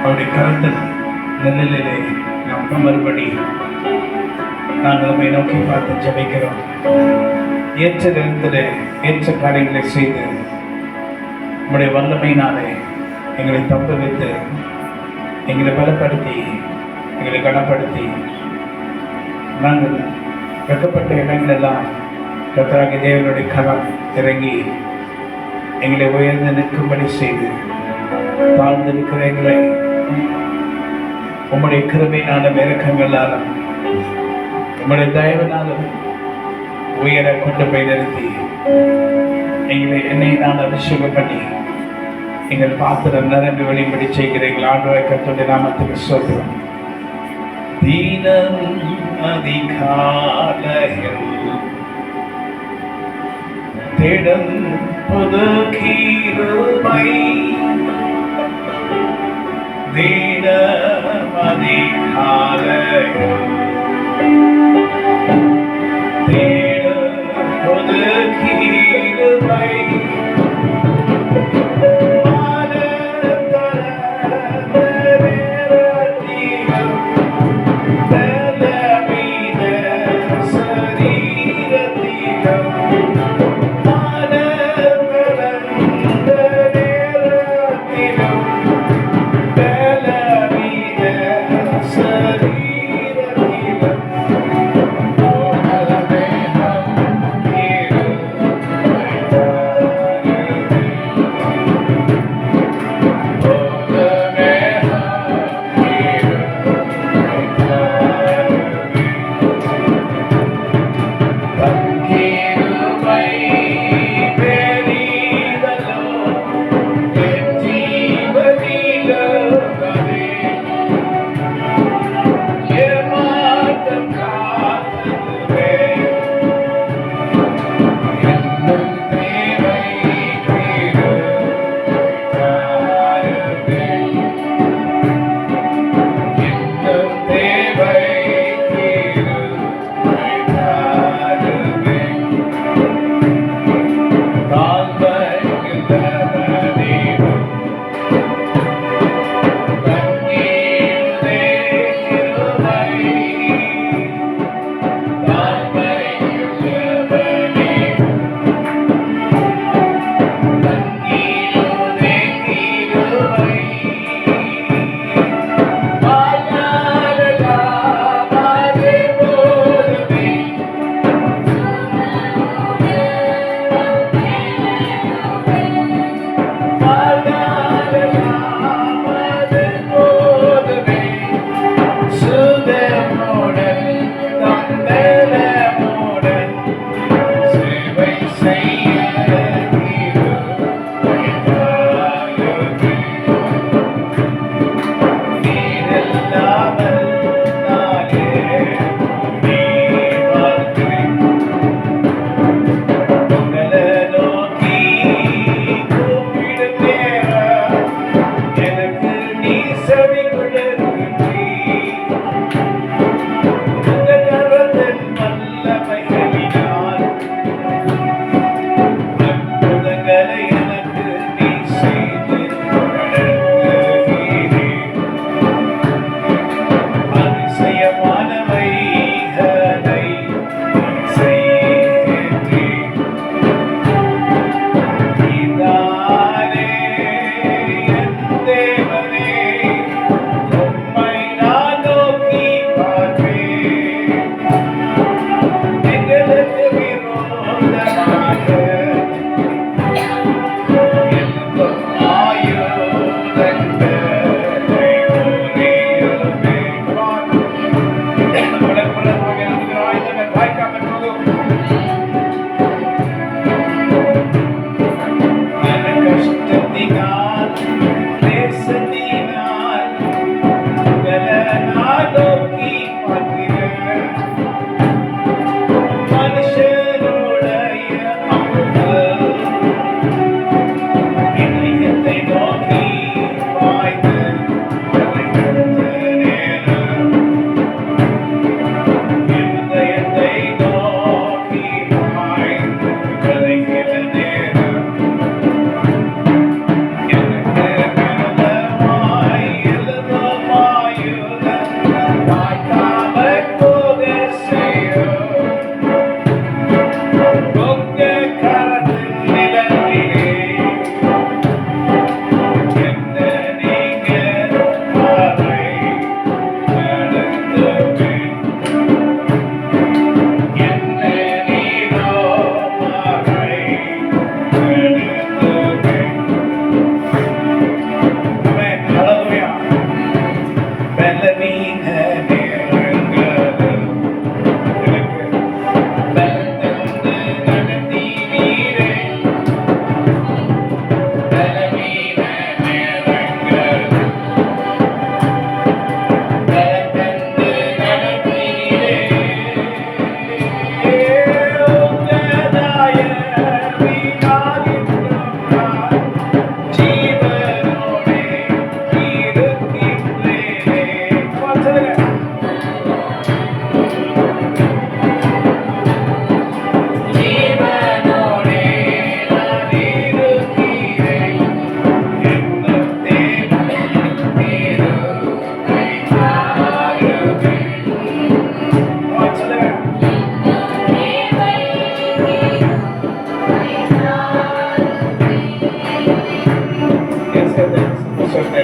அவருடைய கருத்தின் நிழலிலே நாம் அமர்படி நாங்கள் நம்மை நோக்கி பார்த்து ஜெபிக்கிறோம். ஏற்ற நேரத்திலே ஏற்ற காரியங்களை செய்து நம்முடைய வல்லமையினாலே எங்களை தப்புவித்து எங்களை பலப்படுத்தி எங்களை கனப்படுத்தி நாங்கள் வெட்கப்பட்ட இடங்களெல்லாம் கர்த்தராகிய தேவனுடைய கரம் இறங்கி எங்களை உயர்ந்து நிற்கும்படி செய்து தாழ்ந்திருக்கிற எங்களை உம்முடைய கிருபையினாலும் இரக்கங்களாலும் உம்முடைய தயவினாலும் உயர கொண்டு போய் நிறுத்தி எங்களை என்னை நான் அபிஷேகம் பண்ணி எங்கள் பாத்திரம் நிரம்பி வெளிப்படி செய்கிறீர்கள். ஆண்டவரை கர்த்தருடைய நாமத்துக்கு சொல்கிறோம். தீனம் அதிகாலையில் தேடும் புது கிருபை, தீனம் அதிகாலையில் தேடும் புது கிருபை,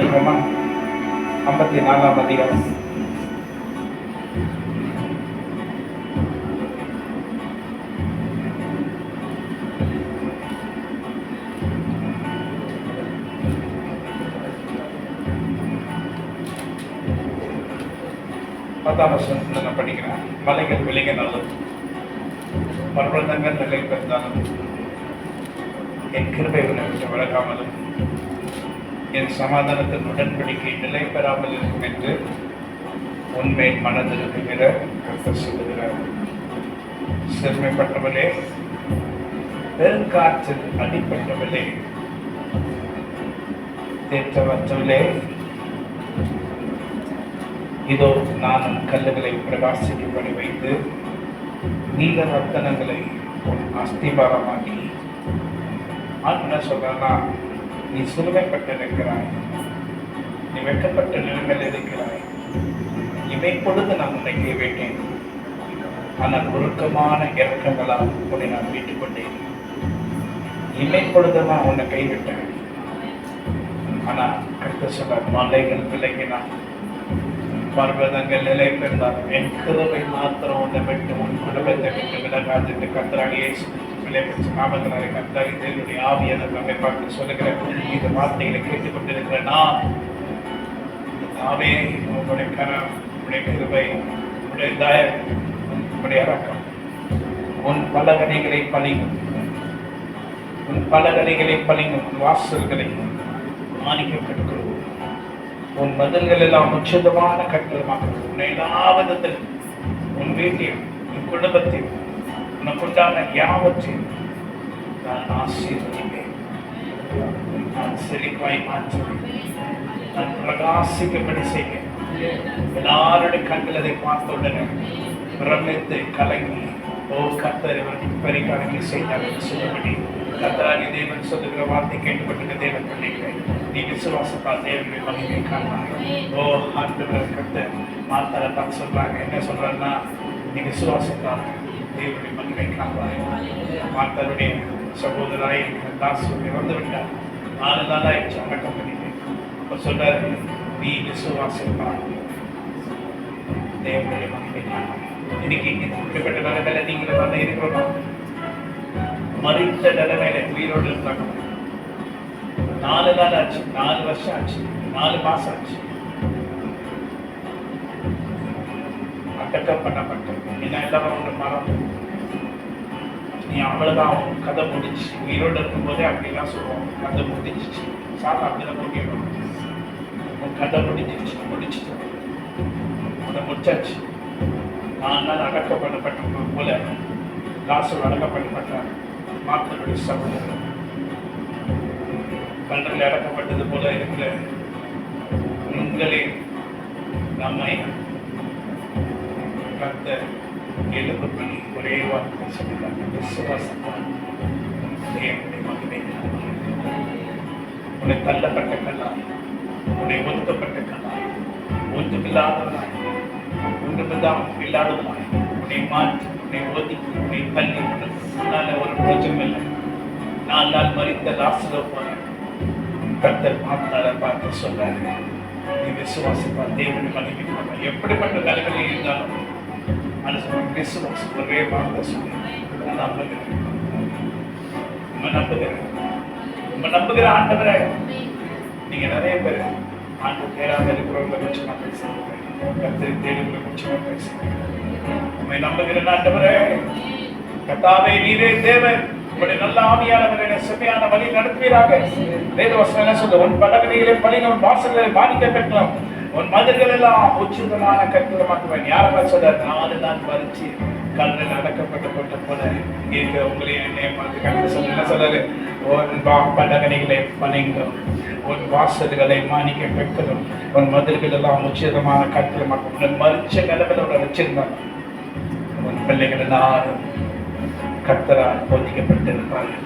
எடுப்போமா? 54ஆம் அதிகாரம். நான் படிக்கிறேன். மலைகள் விலகினாலும் பர்வதங்கள் நிலை பெற்றாலும் என் கிருபை விட்டு விலகாமலும் என் சமாதானத்தின் உடன்படிக்கை நிலை பெறாமல் இருக்கும் என்று உண்மை மனதிருக்கிற கர்த்தர் சொல்லுகிறார். சிறுமைப்பட்டவளே, பெருங்காற்றில் அடிப்பட்டவளே, தேற்றவற்றவளே, இதோ நான் கல்லுகளை பிரகாசிக்கும்படி வைத்து நீல ரத்தனங்களை அஸ்திபாரமாக்கி என்ன சொல்றா, நீ சிறுமைப்பட்டு இருக்கிறாய், நீ வெட்கப்பட்ட நிலைமையில் இருக்கிறாய், இமைப்பொழுது நான் உன்னை கைவிட்டேன், ஆனால் உருக்கமான இறக்கங்களால் உன்னை நான் மீட்டுக் கொண்டேன். இமைப்பொழுதுமா உன்னை கைவிட்டேன், ஆனா கர்த்தர் சொல்ற, மலைகள் விலகினான், பர்வதங்கள் நிலை பெற்றார், என் கிருபை மாத்திரம் உன்னை விட்டு உன் குடும்பத்தை விட்டு விலகாது. கர்த்தராக இயேசு விளைவிச்ச நாமத்தினாலே கர்த்தராக தேவனுடைய ஆவியான நம்மை பார்த்து சொல்லுகிற இந்த வார்த்தைகளை கேட்டுக்கொண்டிருக்கிற நான், தாவே உங்களுடைய கரம், உங்களுடைய கிருபை, உங்களுடைய தயவு, உங்களுடைய இரக்கம் உன் பலகணிகளை பழிங்கும், உன் பலகணிகளை பழிங்கும், உன் வாசல்களை மாணிக்கப்பட்டு உன் பதில்கள் எல்லாம் உச்சிதமான கட்டளமாக உன்னை எல்லா விதத்தில் உன் வீட்டில் உன் குடும்பத்தில் உனக்குண்டான யாவற்றையும் நான் ஆசீர்வதிப்பேன். நான் செழிப்பாய் மாற்றுவேன், நான் பிரகாசிக்கும்படி செய்வேன். எல்லாருடைய கண்கள் அதை பார்த்த உடனே பிரமித்து கலங்கி, ஓ கர்த்தர் இப்படி கலங்கி செய்தார் சொல்லபடி கர்த்தராகிய தேவன் சொல்லுகிற வார்த்தை கேட்டுக்கொண்டிருக்க தேவன் பிள்ளைகளை, நீ விசுவாசத்தால் தேவனுடைய மகிமை காண்பாய். ஓ ஆண்டவர் கர்த்தர் மாத்தாரை பார்த்து சொல்றாங்க, என்ன சொல்றாங்கன்னா, நீ விசுவாசத்தால் தேவனுடைய மகிமை காண்பாய். மாத்தாருடைய சகோதராய் தாசு இறந்து விட்டார், 4 நாள் ஆயிடுச்சு அடக்கம் பண்ணிட்டேன். அப்ப சொல்றாரு, நீ விசுவாசத்தால் தேவனுடைய மகிமை காண்பாய். இன்னைக்கு இப்படிப்பட்ட நிலைமையில நீங்க வந்து இருக்கிறோம், மறித்த நிலைமையில உயிரோடு இருந்தாங்க. 4 நாள் ஆச்சு, 4 வருஷம் ஆச்சு, 4 மாசம் ஆச்சு, அடக்கம் பண்ணப்பட்ட. என்ன எல்லாரும் ஒன்று மரம், நீ அவ்வளவுதான் கதை முடிச்சு. உயிரோடு இருக்கும் போதே அப்படிலாம் சொல்லுவோம், கதை முடிஞ்சிச்சு. சாதா அப்படிதான் முடியணும், உன் கதை முடிஞ்சிச்சு, முடிச்சுட்டு அதை முடிச்சாச்சு. 4 நாள் அடக்கம் பண்ணப்பட்ட போல காசு அடக்கம் பண்ணப்பட்டார். மாத்தனுடைய சகோதரர் கண்ணில் அடக்கப்பட்டது போல இருக்கிற உங்களே நம்மை கர்த்தர் எழுப்பு பண்ணி ஒரே வார்த்தை சொல்லிட்டாங்க, விசுவாசத்தால் தேவனுடைய மகிமை. உன்னை தள்ளப்பட்ட கல்லாய், உன்னை ஒதுக்கப்பட்ட கல்லாய், ஒன்றுமில்லாதவனாய், ஒன்றுமில்லாம் இல்லாதவனாய் உன்னை மாற்றி, உன்னை ஒதுக்கி, உன்னை தள்ளி, உன்னால ஒரு பிரச்சனை இல்லை. 4 நாள் மறித்த லாசரோ போல கர்த்தர் பார்த்து சொல்றாரு, நீ விசுவாசத்தால் தேவனுடைய மகிமை காண்பாய். எப்படிப்பட்ட நிலைமையில் இருந்தாலும் அது விசுவாசம் ஒரே வார்த்தை சொல்லி, நான் நம்புகிறேன், நம்புகிற ஆண்டவரே. நீங்க நிறைய பேர் ஆண்டு பேராக இருக்கிறவங்க வச்சு நான் பேசுறேன், கர்த்தரை தேடுகளை வச்சு நான் பேசுறேன். உண்மை நம்புகிற ஆண்டவரே, கர்த்தாவே நீரே தேவன், உங்களுடைய நல்ல ஆவியானவர்களை செம்மையான வழி நடத்துவீராக. வேதவசனம் என்ன சொல்லுது, உன் பலகணிகளை பழிங்க, உன் வாசல்களை மாணிக்க கட்டலாம், உன் மதில்கள் எல்லாம் உச்சிதமான கட்டிடமாக்குவேன். யாரெல்லாம் சொல்றாரு, 4 நாள் வரிச்சு கல்லில் அடக்கப்பட்டு போல இருக்க உங்களை என்னை பார்த்து கண்டு சொல்ல என்ன சொல்றாரு, உன் பலகணிகளை பழிங்க, உன் வாசல்களை மாணிக்க கட்டலும், உன் மதில்கள் எல்லாம் உச்சிதமான கட்டிடமாக்கும். உன் மறிச்ச நிலவிலோட வச்சிருந்தாங்க. உன் பிள்ளைகள் எல்லாரும் கர்த்தரால் போதிக்கப்பட்டிருப்பார்கள்.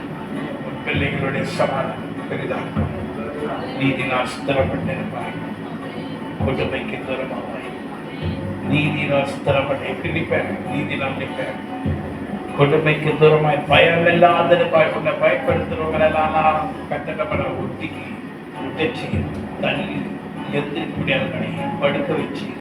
உன் பிள்ளைகளுடைய சமாதானம் பெரிதாக்கும். நீதினால் ஸ்திரப்பட்டிருப்பாய், கொடுமைக்கு தூரமாவாய். நீதினால் ஸ்திரப்பட்ட எப்படி நிற்பேன், நீதினால் நிற்பேன். கொடுமைக்கு தூரமாய் பயம் இல்லாத இருப்பாய். உன்னை பயப்படுத்துறவங்க எல்லாம் கட்டணப்பட ஒட்டிக்கு முட்டச்சி தண்ணி எந்திரிப்படியாக படுக்க வச்சு